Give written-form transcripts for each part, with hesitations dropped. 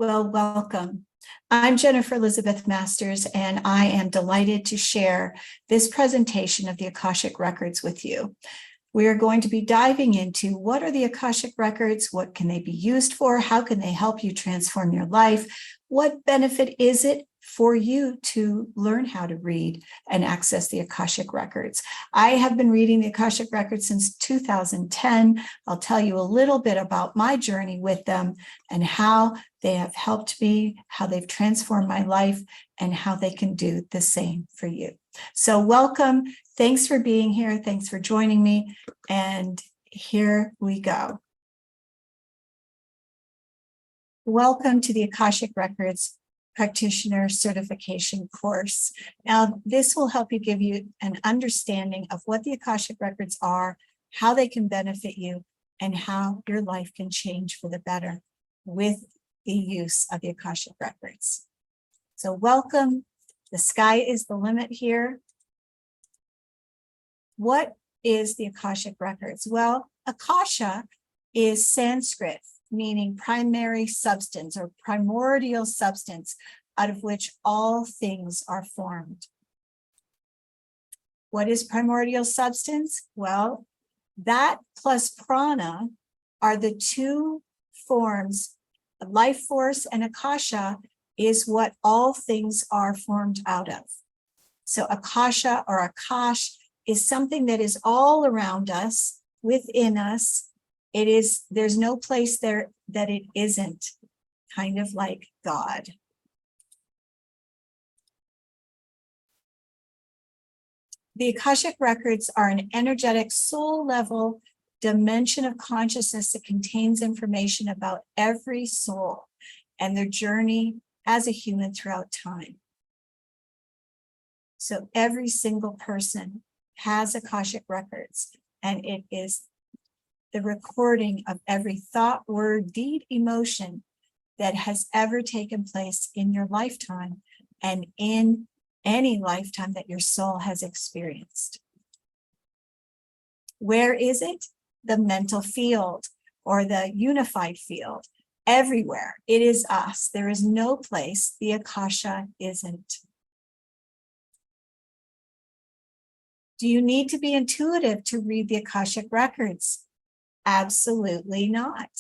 Well, welcome. I'm Jennifer Elizabeth Masters, and I am delighted to share this presentation of the Akashic Records with you. We are going to be diving into what are the Akashic Records, what can they be used for, how can they help you transform your life, what benefit is it for you to learn how to read and access the Akashic Records. I have been reading the Akashic Records since 2010. I'll tell you a little bit about my journey with them and how they have helped me, how they've transformed my life, and how they can do the same for you. So welcome. Thanks for being here. Thanks for joining me. And here we go. Welcome to the Akashic Records Practitioner Certification course. Now, this will help you give you an understanding of what the Akashic Records are, how they can benefit you, and how your life can change for the better with the use of the Akashic Records. So welcome. The sky is the limit here. What is the Akashic Records? Well, Akasha is Sanskrit, meaning primary substance or primordial substance out of which all things are formed. What is primordial substance? Well, that plus prana are the two forms. Life force and Akasha is what all things are formed out of. So Akasha or Akash is something that is all around us, within us. It is, there's no place there that it isn't, kind of like God. The Akashic Records are an energetic soul level dimension of consciousness that contains information about every soul and their journey as a human throughout time. So every single person has Akashic Records, and it is the recording of every thought, word, deed, emotion that has ever taken place in your lifetime and in any lifetime that your soul has experienced. Where is it? The mental field or the unified field. Everywhere. It is us. There is no place the Akasha isn't. Do you need to be intuitive to read the Akashic Records? Absolutely not.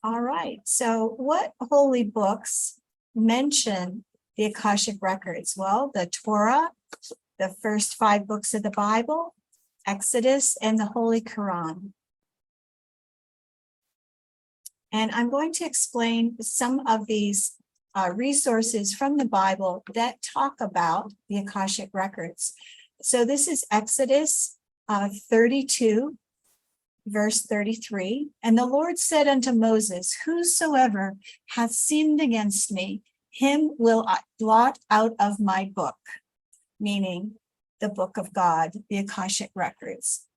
All right, so what holy books mention the Akashic Records? Well, the Torah, the first 5 books of the Bible, Exodus, and the Holy Quran. And I'm going to explain some of these resources from the Bible that talk about the Akashic Records. So this is Exodus 32, verse 33. And the Lord said unto Moses, whosoever hath sinned against me, him will I blot out of my book, meaning the book of God, the Akashic Records.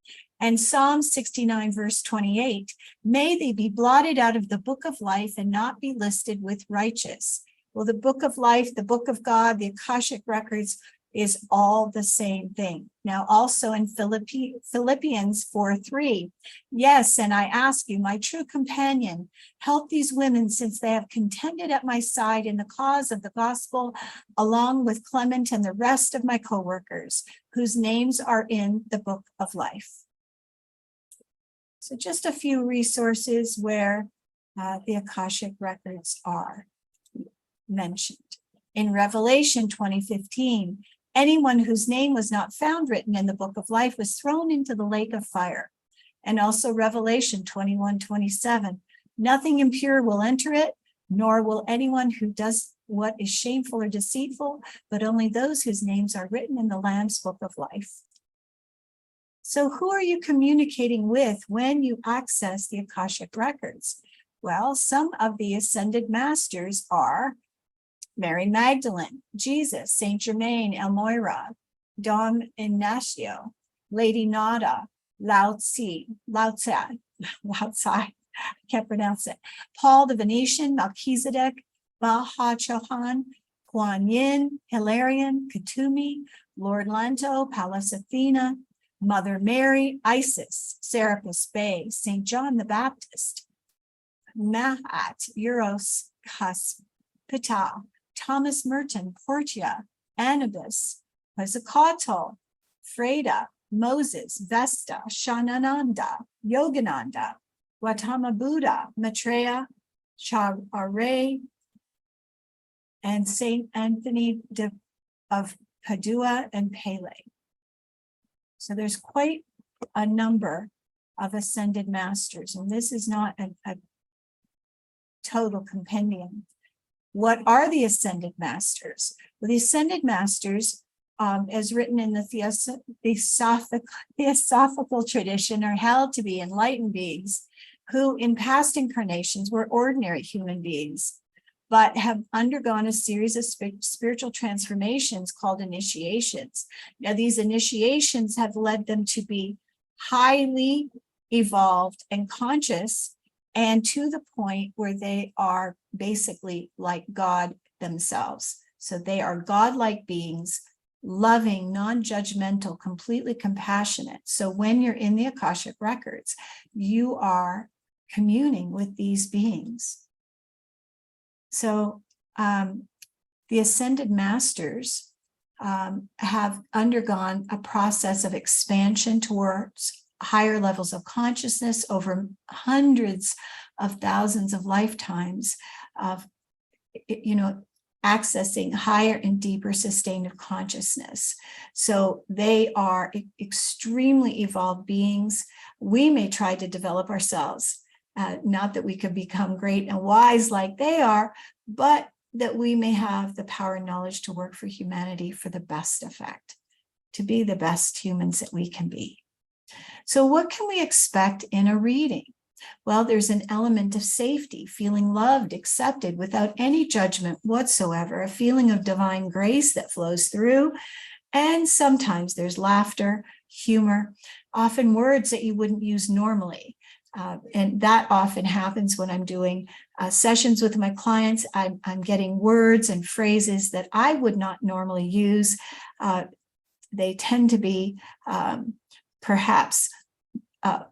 And Psalm 69, verse 28, may they be blotted out of the book of life and not be listed with righteous. Well, the book of life, the book of God, the Akashic Records is all the same thing. Now, also in Philippians 4:3, yes, and I ask you, my true companion, help these women since they have contended at my side in the cause of the gospel, along with Clement and the rest of my co-workers, whose names are in the book of life. So just a few resources where the Akashic Records are mentioned. In Revelation 20:15, anyone whose name was not found written in the book of life was thrown into the lake of fire. And also Revelation 21:27, nothing impure will enter it, nor will anyone who does what is shameful or deceitful, but only those whose names are written in the Lamb's book of life. So who are you communicating with when you access the Akashic Records? Well, some of the ascended masters are Mary Magdalene, Jesus, Saint Germain, Elmoira, Dom Ignacio, Lady Nada, Lao Tse, I can't pronounce it, Paul the Venetian, Melchizedek, Baha Chohan, Kuan Yin, Hilarion, Katumi, Lord Lanto, Pallas Athena, Mother Mary, Isis, Serapis Bey, St. John the Baptist, Mahat, Euros, Cusp, Pital, Thomas Merton, Portia, Anubis, Quetzalcoatl, Freda, Moses, Vesta, Shanananda, Yogananda, Gautama Buddha, Maitreya, Charare, and Saint Anthony of Padua and Pele. So there's quite a number of ascended masters, and this is not a total compendium. What are the ascended masters? Well, the ascended masters, as written in the theosophical tradition, are held to be enlightened beings who in past incarnations were ordinary human beings, but have undergone a series of spiritual transformations called initiations. Now, these initiations have led them to be highly evolved and conscious, and to the point where they are basically like God themselves. So they are God-like beings, loving, non-judgmental, completely compassionate. So when you're in the Akashic records, you are communing with these beings. So the ascended masters have undergone a process of expansion towards higher levels of consciousness over hundreds of thousands of lifetimes of, accessing higher and deeper sustained consciousness. So they are extremely evolved beings. We may try to develop ourselves, not that we could become great and wise like they are, but that we may have the power and knowledge to work for humanity for the best effect, to be the best humans that we can be. So what can we expect in a reading? Well, there's an element of safety, feeling loved, accepted without any judgment whatsoever, a feeling of divine grace that flows through. And sometimes there's laughter, humor, often words that you wouldn't use normally. And that often happens when I'm doing sessions with my clients. I'm getting words and phrases that I would not normally use. They tend to be perhaps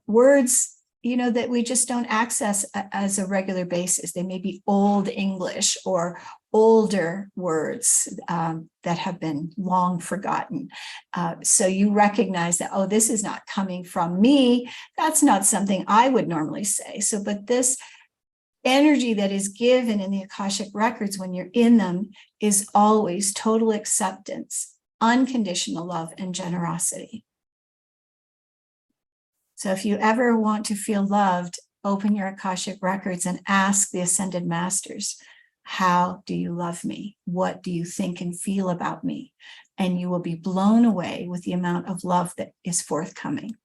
words, that we just don't access as a regular basis. They may be old English or older words that have been long forgotten. So you recognize that, oh, this is not coming from me. That's not something I would normally say. So, but this energy that is given in the Akashic records when you're in them is always total acceptance, unconditional love, and generosity. So if you ever want to feel loved, open your Akashic records and ask the Ascended Masters, how do you love me? What do you think and feel about me? And you will be blown away with the amount of love that is forthcoming.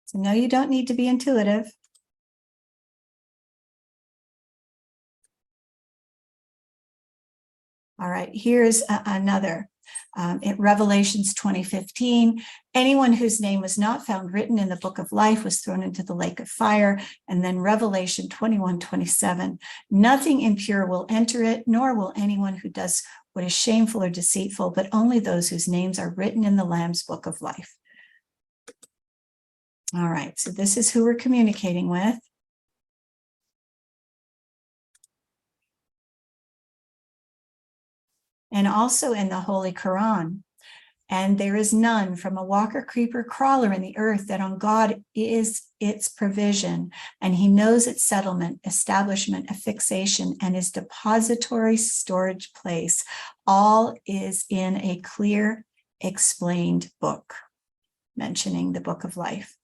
So no, you don't need to be intuitive. All right, here's another. In Revelations 20:15, anyone whose name was not found written in the book of life was thrown into the lake of fire. And then Revelation 21:27, nothing impure will enter it, nor will anyone who does what is shameful or deceitful, but only those whose names are written in the Lamb's book of life. All right, so this is who we're communicating with. And also in the Holy Quran, and there is none from a walker, creeper, crawler in the earth that on God is its provision, and he knows its settlement, establishment, affixation, and his depository storage place. All is in a clear, explained book, mentioning the book of life.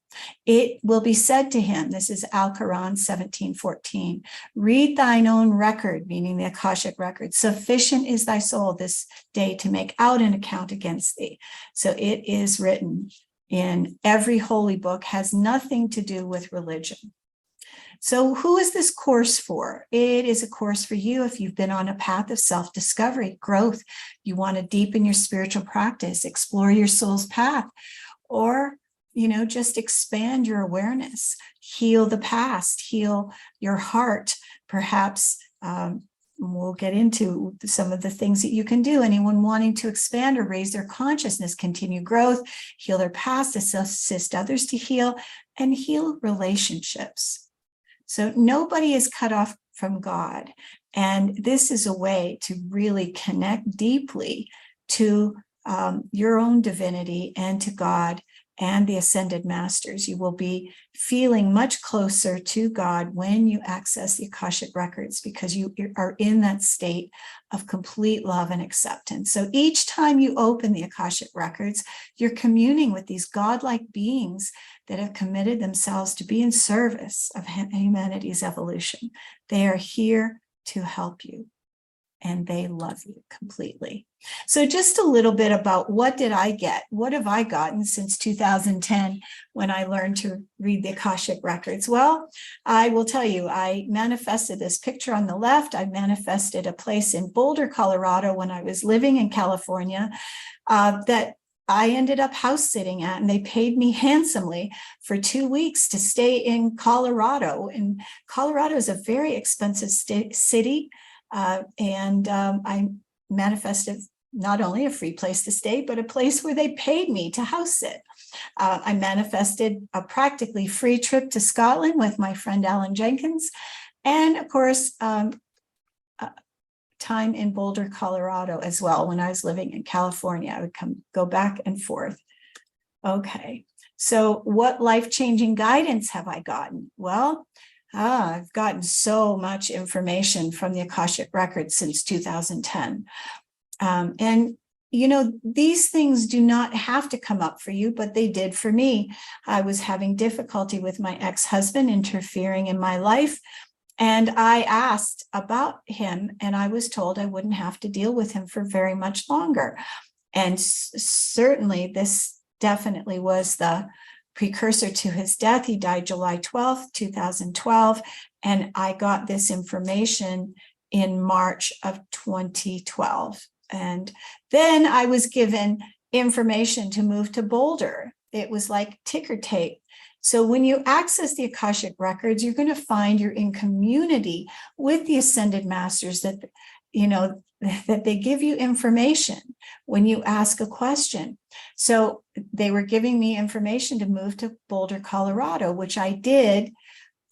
It will be said to him, this is Al-Quran 17:14, read thine own record, meaning the Akashic record. Sufficient is thy soul this day to make out an account against thee. So it is written in every holy book, has nothing to do with religion. So who is this course for? It is a course for you if you've been on a path of self-discovery, growth. You want to deepen your spiritual practice, explore your soul's path, or just expand your awareness, heal the past, heal your heart. Perhaps we'll get into some of the things that you can do. Anyone wanting to expand or raise their consciousness, continue growth, heal their past, assist others to heal, and heal relationships. So nobody is cut off from God. And this is a way to really connect deeply to your own divinity and to God and the ascended masters. You will be feeling much closer to God when you access the Akashic records, because you are in that state of complete love and acceptance. So each time you open the Akashic records, you're communing with these godlike beings that have committed themselves to be in service of humanity's evolution. They are here to help you, and they love you completely. So just a little bit about what did I get? What have I gotten since 2010 when I learned to read the Akashic records? Well, I will tell you, I manifested this picture on the left. I manifested a place in Boulder, Colorado when I was living in California that I ended up house sitting at, and they paid me handsomely for 2 weeks to stay in Colorado. And Colorado is a very expensive city. I manifested not only a free place to stay, but a place where they paid me to house sit. I manifested a practically free trip to Scotland with my friend Alan Jenkins. And of course, time in Boulder, Colorado as well. When I was living in California, I would go back and forth. Okay, so what life-changing guidance have I gotten? Well, I've gotten so much information from the Akashic records since 2010. And these things do not have to come up for you, but they did for me. I was having difficulty with my ex-husband interfering in my life. And I asked about him, and I was told I wouldn't have to deal with him for very much longer. And certainly this definitely was the precursor to his death. He died July 12th, 2012. And I got this information in March of 2012. And then I was given information to move to Boulder. It was like ticker tape. So when you access the Akashic records, you're going to find you're in community with the ascended masters, that they give you information when you ask a question. So they were giving me information to move to Boulder, Colorado, which I did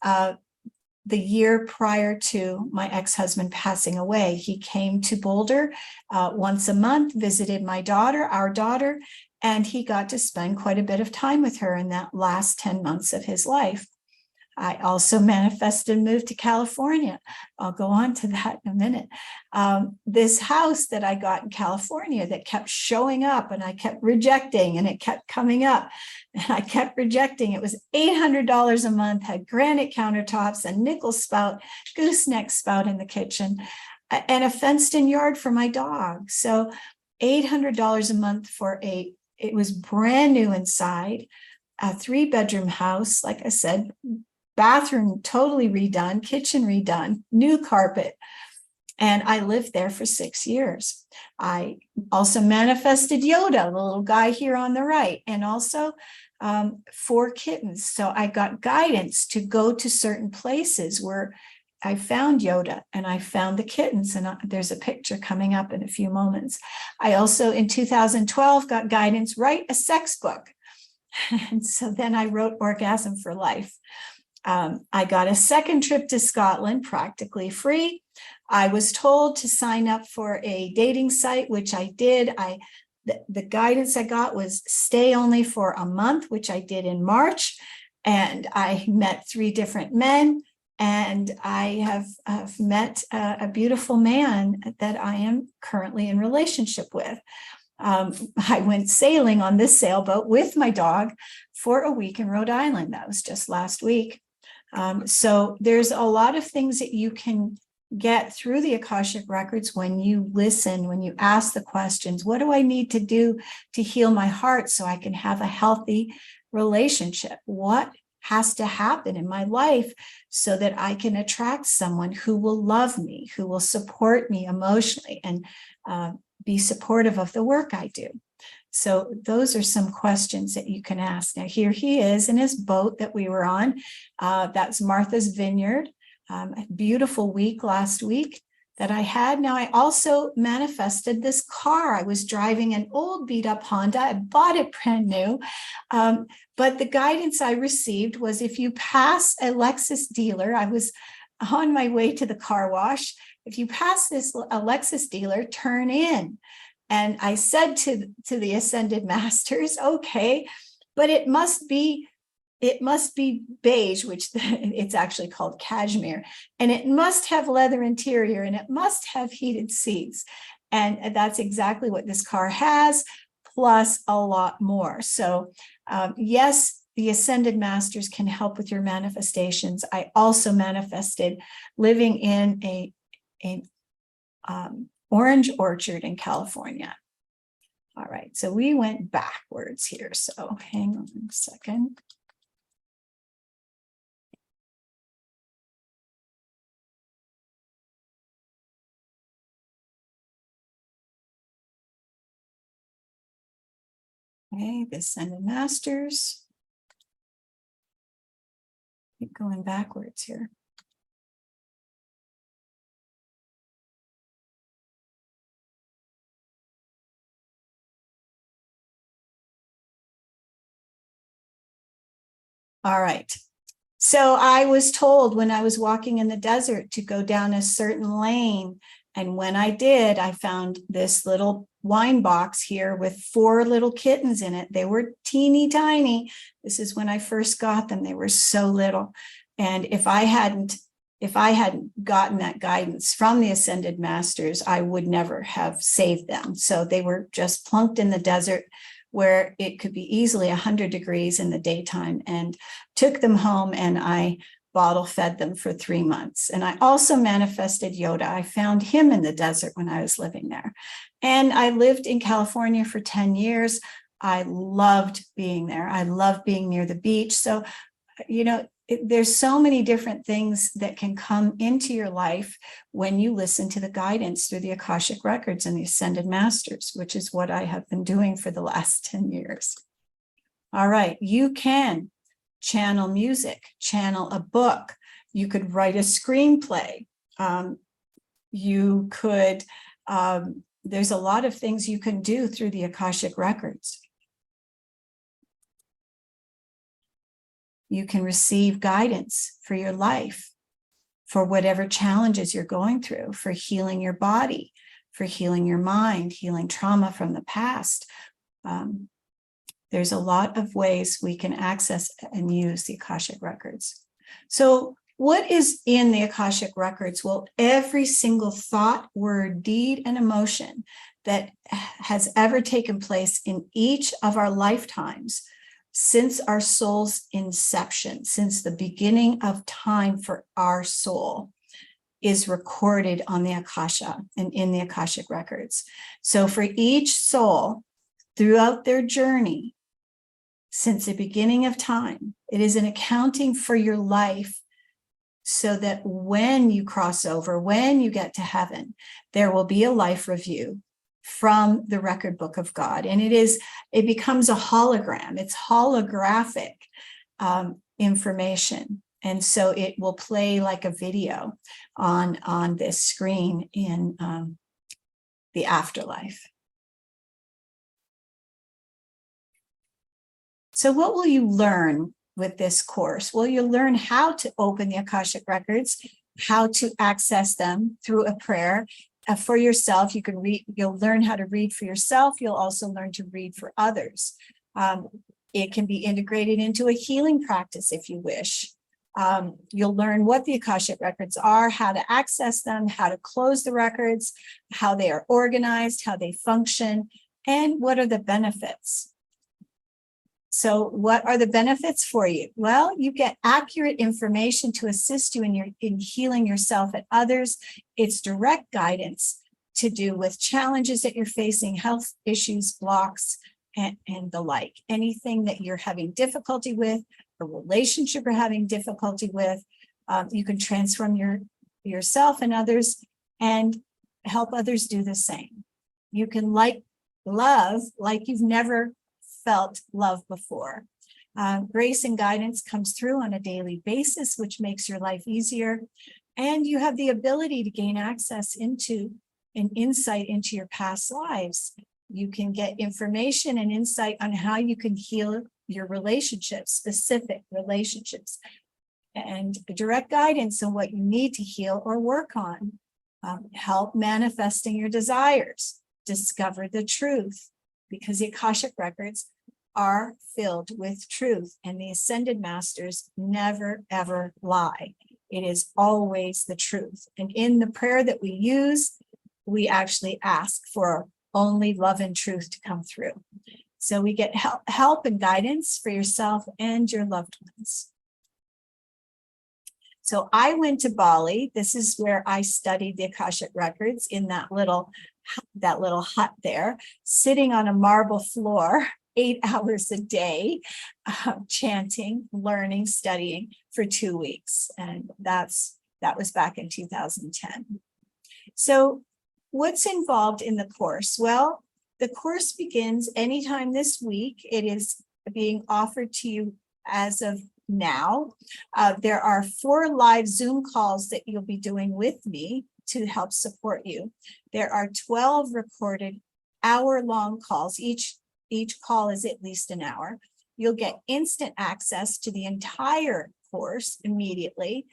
the year prior to my ex-husband passing away. He came to Boulder once a month, visited our daughter, and he got to spend quite a bit of time with her in that last 10 months of his life. I also manifested and moved to California. I'll go on to that in a minute. This house that I got in California that kept showing up, and I kept rejecting, and it kept coming up, and I kept rejecting. It was $800 a month, had granite countertops, a nickel spout, gooseneck spout in the kitchen, and a fenced-in yard for my dog. So $800 a month it was brand new inside, a 3-bedroom house, like I said, bathroom totally redone, kitchen redone, new carpet. And I lived there for 6 years. I also manifested Yoda, the little guy here on the right, and also 4 kittens. So I got guidance to go to certain places where I found Yoda and I found the kittens, and there's a picture coming up in a few moments. I also, in 2012, got guidance, write a sex book. And so then I wrote Orgasm for Life. I got a second trip to Scotland, practically free. I was told to sign up for a dating site, which I did. The guidance I got was stay only for a month, which I did in March. And I met 3 different men. And I have met a beautiful man that I am currently in relationship with. I went sailing on this sailboat with my dog for a week in Rhode Island. That was just last week. So there's a lot of things that you can get through the Akashic records when you listen, when you ask the questions. What do I need to do to heal my heart so I can have a healthy relationship? What has to happen in my life so that I can attract someone who will love me, who will support me emotionally, and be supportive of the work I do. So those are some questions that you can ask. Now, here he is in his boat that we were on. That's Martha's Vineyard. A beautiful week last week that I had. Now, I also manifested this car. I was driving an old beat up Honda. I bought it brand new. But the guidance I received was if you pass a Lexus dealer, I was on my way to the car wash. If you pass this Lexus dealer, turn in. And I said to the Ascended Masters, okay, but it must be beige, which it's actually called cashmere, and it must have leather interior, and it must have heated seats. And that's exactly what this car has, plus a lot more. So yes, the Ascended Masters can help with your manifestations. I also manifested living in an orange orchard in California. All right, so we went backwards here. So hang on a second. Okay, the Ascended Masters. Keep going backwards here. All right. So I was told when I was walking in the desert to go down a certain lane. And when I did, I found this little wine box here with 4 little kittens in it. They were teeny tiny. This is when I first got them. They were so little. And if I hadn't gotten that guidance from the Ascended Masters, I would never have saved them. So they were just plunked in the desert where it could be easily 100 degrees in the daytime, and took them home, and I bottle fed them for 3 months. And I also manifested Yoda. I found him in the desert when I was living there. And I lived in California for 10 years. I loved being there. I loved being near the beach. So, you know, there's so many different things that can come into your life when you listen to the guidance through the Akashic Records and the Ascended Masters, which is what I have been doing for the last 10 years. All right, you can channel music, channel a book. You could write a screenplay. You could, there's a lot of things you can do through the Akashic Records. You can receive guidance for your life, for whatever challenges you're going through, for healing your body, for healing your mind, healing trauma from the past. There's a lot of ways we can access and use the Akashic Records. So what is in the Akashic Records? Well, every single thought, word, deed, and emotion that has ever taken place in each of our lifetimes since our soul's inception, since the beginning of time for our soul, is recorded on the Akasha and in the Akashic Records. So for each soul throughout their journey, since the beginning of time, it is an accounting for your life, so that when you cross over, when you get to heaven, there will be a life review from the record book of God. And it becomes a hologram. It's holographic information. And so it will play like a video on this screen in the afterlife. So what will you learn with this course? Well, you'll learn how to open the Akashic Records, how to access them through a prayer. For yourself, you can read. You'll learn how to read for yourself. You'll also learn to read for others. It can be integrated into a healing practice if you wish. You'll learn what the Akashic Records are, how to access them, how to close the records, how they are organized, how they function, and what are the benefits. So what are the benefits for you? Well, you get accurate information to assist you in healing yourself and others. It's direct guidance to do with challenges that you're facing, health issues, blocks, and the like. Anything that you're having difficulty with, a relationship you're having difficulty with. You can transform yourself and others and help others do the same. You can love like you've never felt love before. Grace and guidance comes through on a daily basis, which makes your life easier. And you have the ability to gain access into an insight into your past lives. You can get information and insight on how you can heal your relationships, specific relationships, and direct guidance on what you need to heal or work on. Help manifesting your desires, discover the truth, because the Akashic records are filled with truth, and the ascended masters never, ever lie. It is always the truth. And in the prayer that we use, we actually ask for only love and truth to come through. So we get help and guidance for yourself and your loved ones. So I went to Bali. This is where I studied the Akashic records, in that little hut there, sitting on a marble floor, 8 hours a day, chanting, learning, studying for 2 weeks. And that was back in 2010. So what's involved in the course? Well, the course begins anytime this week. It is being offered to you as of now. There are 4 live Zoom calls that you'll be doing with me to help support you. There are 12 recorded hour-long calls. Each call is at least an hour. You'll get instant access to the entire course immediately.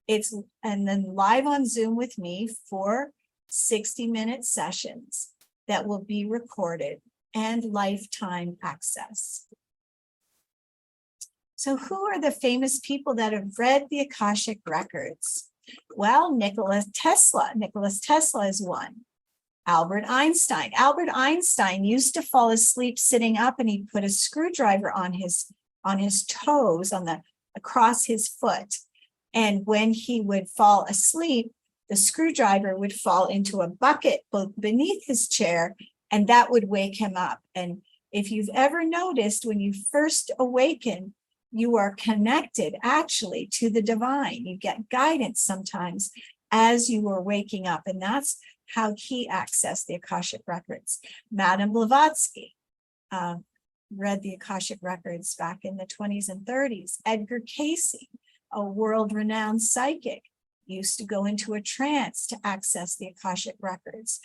And then live on Zoom with me for 60-minute sessions that will be recorded, and lifetime access. So who are the famous people that have read the Akashic records? Well, Nikola Tesla. Nikola Tesla is one. Albert Einstein. Albert Einstein used to fall asleep sitting up, and he'd put a screwdriver on his toes, across his foot. And when he would fall asleep, the screwdriver would fall into a bucket beneath his chair, and that would wake him up. And if you've ever noticed, when you first awaken, you are connected actually to the divine. You get guidance sometimes as you are waking up, and that's how he accessed the Akashic records. Madame Blavatsky read the Akashic records back in the 20s and 30s. Edgar Cayce, a world-renowned psychic, used to go into a trance to access the Akashic records.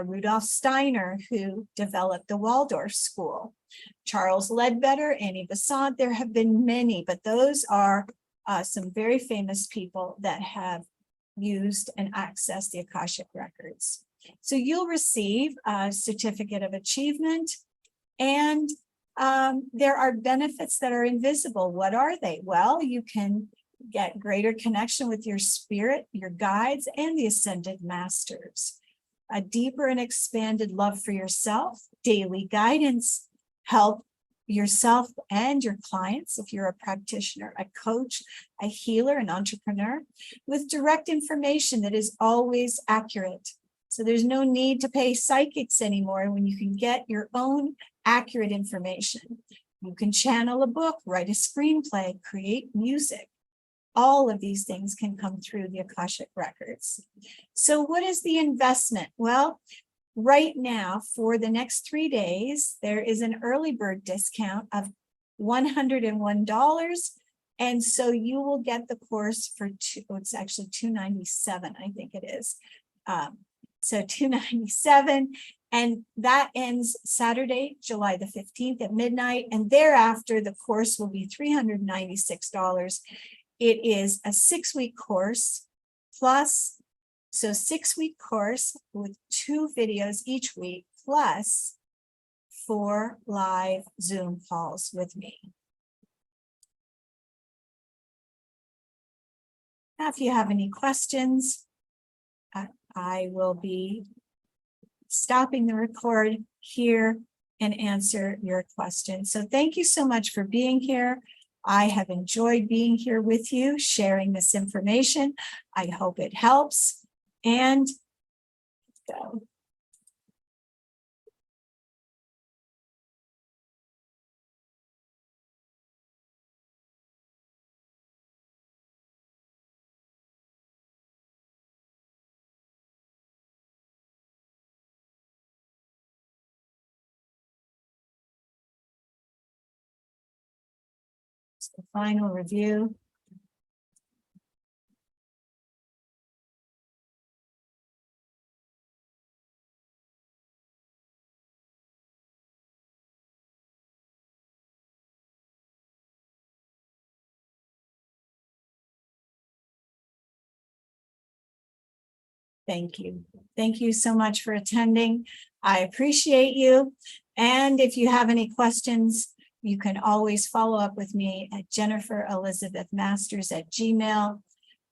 Rudolf Steiner, who developed the Waldorf School. Charles Ledbetter, Annie Besant. There have been many, but those are some very famous people that have used and accessed the Akashic records. So you'll receive a certificate of achievement, and there are benefits that are invisible. What are they? Well, you can get greater connection with your spirit, your guides, and the ascended masters. A deeper and expanded love for yourself, daily guidance, help yourself and your clients, if you're a practitioner, a coach, a healer, an entrepreneur, with direct information that is always accurate. So there's no need to pay psychics anymore when you can get your own accurate information. You can channel a book, write a screenplay, create music. All of these things can come through the Akashic records. So what is the investment? Well, right now, for the next 3 days, there is an early bird discount of $101. And so you will get the course for it's actually $297, I think it is. So $297, and that ends Saturday, July the 15th at midnight. And thereafter, the course will be $396. It is a 6-week course plus, so 6-week course with 2 videos each week, plus 4 live Zoom calls with me. Now, if you have any questions, I will be stopping the record here and answer your questions. So thank you so much for being here. I have enjoyed being here with you, sharing this information. I hope it helps. And go. Just the final review. Thank you. Thank you so much for attending. I appreciate you. And if you have any questions, you can always follow up with me at jenniferelizabethmasters@gmail.com,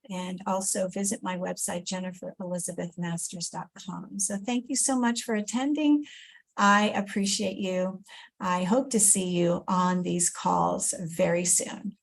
and also visit my website, jenniferelizabethmasters.com. So thank you so much for attending. I appreciate you. I hope to see you on these calls very soon.